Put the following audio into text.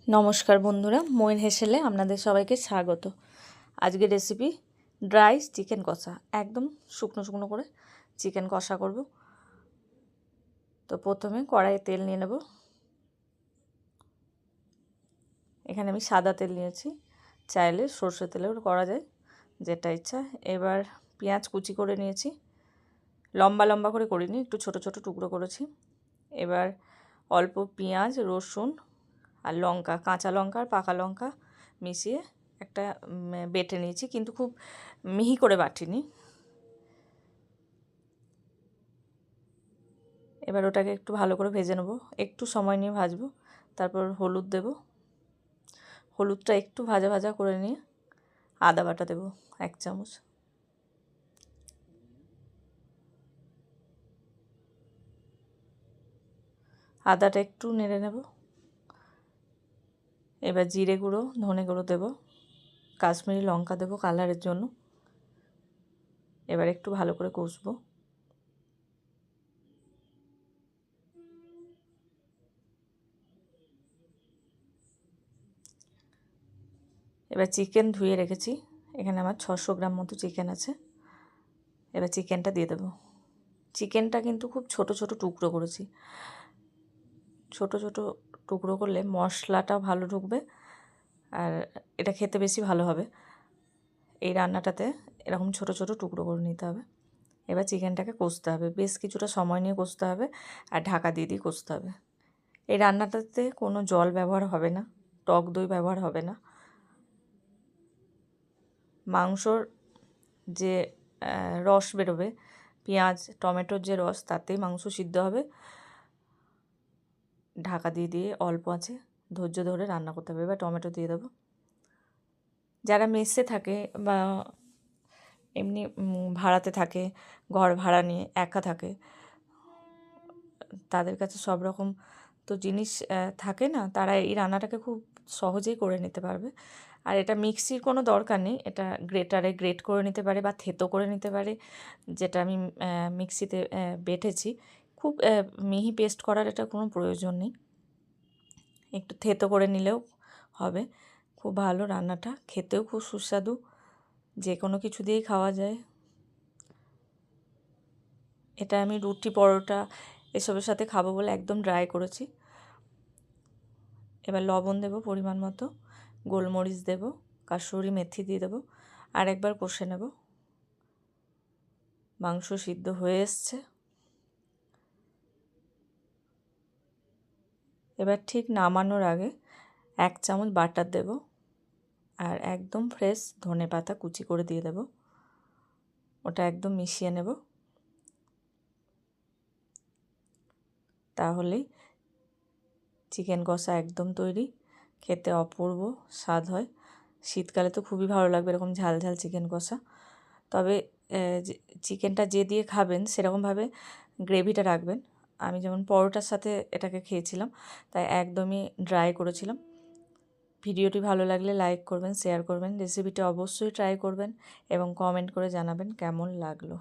নমস্কার বন্ধুরা, মইন হেসেলে আপনাদের সবাইকে স্বাগত। আজকের রেসিপি ড্রাই চিকেন কষা, একদম শুকনো শুকনো করে চিকেন কষা করব। তো প্রথমে কড়াইয়ে তেল নিয়ে নেব। এখানে আমি সাদা তেল নিয়েছি, চাইলে সর্ষে তেলেও করা যায়, যেটা ইচ্ছা। এবার পেঁয়াজ কুচি করে নিয়েছি, লম্বা লম্বা করে করিনি, একটু ছোট ছোট টুকরো করেছি। এবার অল্প পেঁয়াজ, রসুন আর লঙ্কা, কাঁচা লঙ্কা আর পাকা লঙ্কা মিশিয়ে একটা বেটে নিয়েছি, কিন্তু খুব মিহি করে বাটিনি। এবার ওটাকে একটু ভালো করে ভেজে নেব, একটু সময় নিয়ে ভাজবো। তারপর হলুদ দেব, হলুদটা একটু ভাজা ভাজা করে নিয়ে আদা বাটা দেব 1 চামচ। আদাটা একটু নেড়ে নেব। এবার জিরে গুঁড়ো, ধনে গুঁড়ো দেব, কাশ্মীরি লঙ্কা দেব কালারের জন্য। এবার একটু ভালো করে কষবো। এবার চিকেন ধুয়ে রেখেছি, এখানে আমার 600 গ্রাম মতো চিকেন আছে। এবার চিকেনটা দিয়ে দেবো। চিকেনটা কিন্তু খুব ছোট ছোট টুকরো করেছি। ছোট ছোট টুকরো করলে মশলাটা ভালো ঢুকবে আর এটা খেতে বেশি ভালো হবে। এই রান্নাটাতে এরকম ছোট ছোট টুকরো করে নিতে হবে। এবার চিকেনটাকে কষতে হবে, বেশ কিছুটা সময় নিয়ে কষতে হবে আর ঢাকা দিয়ে দিয়ে কষতে হবে। এই রান্নাটাতে কোনো জল ব্যবহার হবে না, টক দই ব্যবহার হবে না। মাংসর যে রস বেরোবে, পেঁয়াজ টমেটোর যে রস, তাতেই মাংস সিদ্ধ হবে। ঢাকা দিয়ে দিয়ে অল্প আছে ধৈর্য ধরে রান্না করতে হবে। এবার টমেটো দিয়ে দেবো। যারা মেসে থাকে বা এমনি ভাড়াতে থাকে, ঘর ভাড়া নিয়ে একা থাকে, তাদের কাছে সব রকম তো জিনিস থাকে না, তারা এই রান্নাটাকে খুব সহজেই করে নিতে পারবে। আর এটা মিক্সির কোনো দরকার নেই, এটা গ্রেটারে গ্রেট করে নিতে পারে বা থেতো করে নিতে পারে, যেটা আমি মিক্সিতে বেটেছি। খুব মিহি পেস্ট করার এটা কোনো প্রয়োজন নেই, একটু থেতো করে নিলেও হবে। খুব ভালো রান্নাটা, খেতেও খুব সুস্বাদু, যে কোনো কিছু দিয়েই খাওয়া যায়। এটা আমি রুটি, পরোটা এসবের সাথে খাবো বলে একদম ড্রাই করেছি। এবার লবণ দেব পরিমাণ মতো, গোলমরিচ দেব, কাসুরি মেথি দিয়ে দেবো, আর একবার কষে নেব। মাংস সিদ্ধ হয়ে এসছে। এবার ঠিক নামানোর আগে 1 চামচ বাটার দেব আর একদম ফ্রেশ ধনে পাতা কুচি করে দিয়ে দেব। ওটা একদম মিশিয়ে নেব, তাহলেই চিকেন কষা একদম তৈরি। খেতে অপূর্ব স্বাদ হয়, শীতকালে তো খুবই ভালো লাগবে এরকম ঝাল ঝাল চিকেন কষা। তবে চিকেনটা যে দিয়ে খাবেন সেরকমভাবে গ্রেভিটা রাখবেন। আমি যেমন পরোটার সাথে এটাকে খেয়েছিলাম, তাই একদমই ড্রাই করেছিলাম। ভিডিওটি ভালো লাগলে লাইক করবেন, শেয়ার করবেন, রেসিপিটা অবশ্যই ট্রাই করবেন এবং কমেন্ট করে জানাবেন কেমন লাগলো।